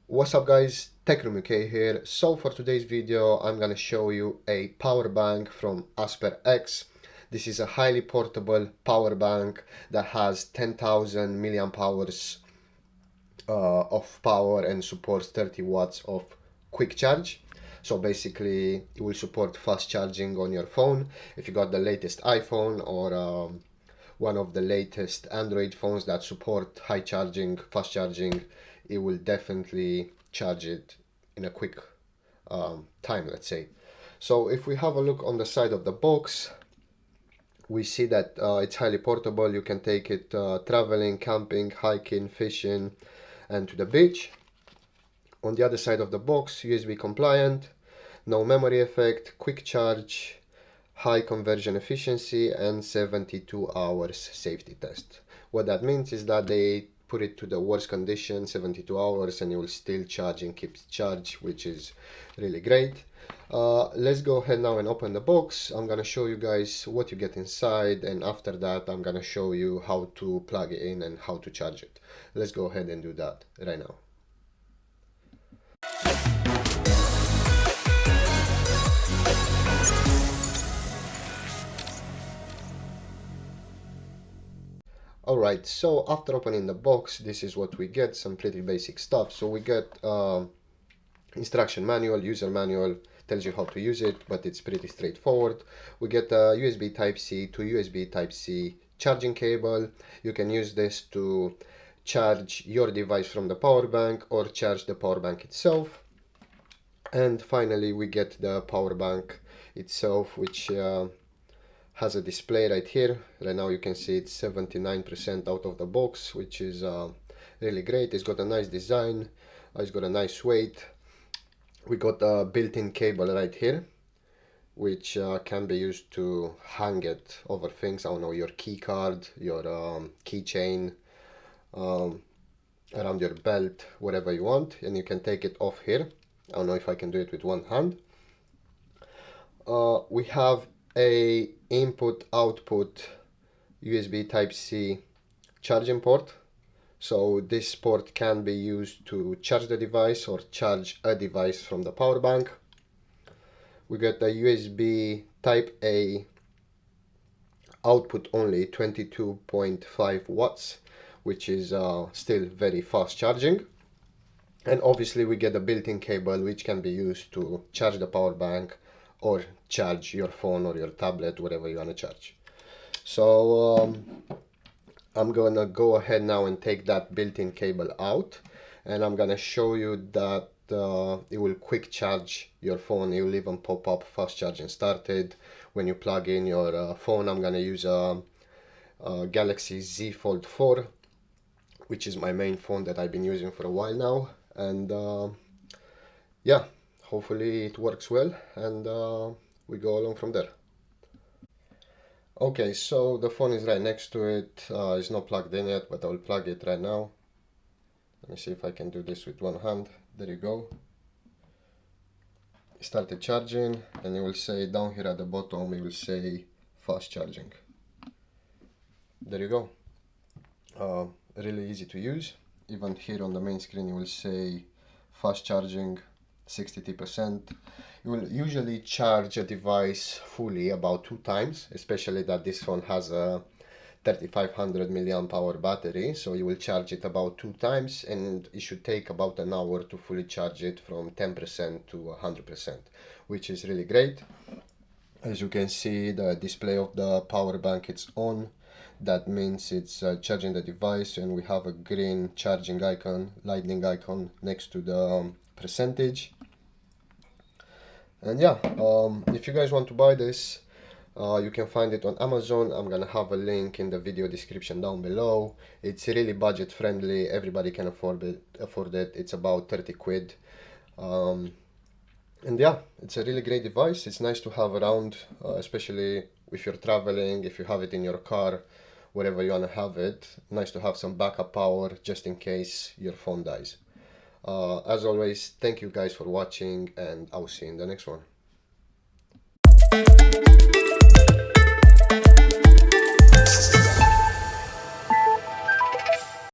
What's up guys, techroomuk here. So for today's video I'm gonna show you a power bank from AsperX. This is a highly portable power bank that has 10,000 milliamp hours of power and supports 30 watts of quick charge. So basically it will support fast charging on your phone. If you got the latest iPhone or one of the latest Android phones that support high charging, fast charging, it will definitely charge it in a quick time, let's say. So if we have a look on the side of the box, we see that it's highly portable. You can take it traveling, camping, hiking, fishing, and to the beach. On the other side of the box, USB compliant, no memory effect, quick charge, high conversion efficiency, and 72 hours safety test. What that means is that they put it to the worst condition, 72 hours, and it will still charge and keep charge, which is really great. Let's go ahead now and open the box. I'm gonna show you guys what you get inside, and after that I'm gonna show you how to plug it in and how to charge it. Let's go ahead and do that right now. Alright, so after opening the box, this is what we get, some pretty basic stuff. So we get instruction manual, user manual, tells you how to use it, but it's pretty straightforward. We get a USB Type-C to USB Type-C charging cable. You can use this to charge your device from the power bank or charge the power bank itself. And finally we get the power bank itself, which has a display right here. Right now you can see it's 79% out of the box, which is really great. It's got a nice design, it's got a nice weight. We got a built-in cable right here, which can be used to hang it over things. I don't know, your key card, your keychain, around your belt, whatever you want, and you can take it off here. I don't know if I can do it with one hand. We have a input output USB Type-C charging port. So this port can be used to charge the device or charge a device from the power bank. We got a USB Type A output only, 22.5 watts, which is still very fast charging. And obviously we get a built-in cable which can be used to charge the power bank or charge your phone or your tablet, whatever you want to charge. So I'm gonna go ahead now and take that built-in cable out, and I'm gonna show you that it will quick charge your phone. It will even pop up fast charging started when you plug in your phone. I'm gonna use a Galaxy Z Fold 4, which is my main phone that I've been using for a while now, and yeah, hopefully it works well, and we go along from there. Okay, so the phone is right next to it. It's not plugged in yet, but I will plug it right now. Let me see if I can do this with one hand. There you go. It started charging, and it will say down here at the bottom, it will say fast charging. There you go. Really easy to use. Even here on the main screen, it will say fast charging 60%. You will usually charge a device fully about 2 times, especially that this phone has a 3500 milliamp hour battery, so you will charge it about 2 times, and it should take about an hour to fully charge it from 10% to 100%, which is really great. As you can see, the display of the power bank is on. That means it's charging the device, and we have a green charging icon, lightning icon next to the percentage. And yeah, if you guys want to buy this, you can find it on Amazon. I'm gonna have a link in the video description down below. It's really budget friendly, everybody can afford it. It's about 30 quid. And yeah, it's a really great device. It's nice to have around, especially if you're traveling, if you have it in your car, wherever you wanna have it. Nice to have some backup power just in case your phone dies. As always, thank you guys for watching, and I'll see you in the next one.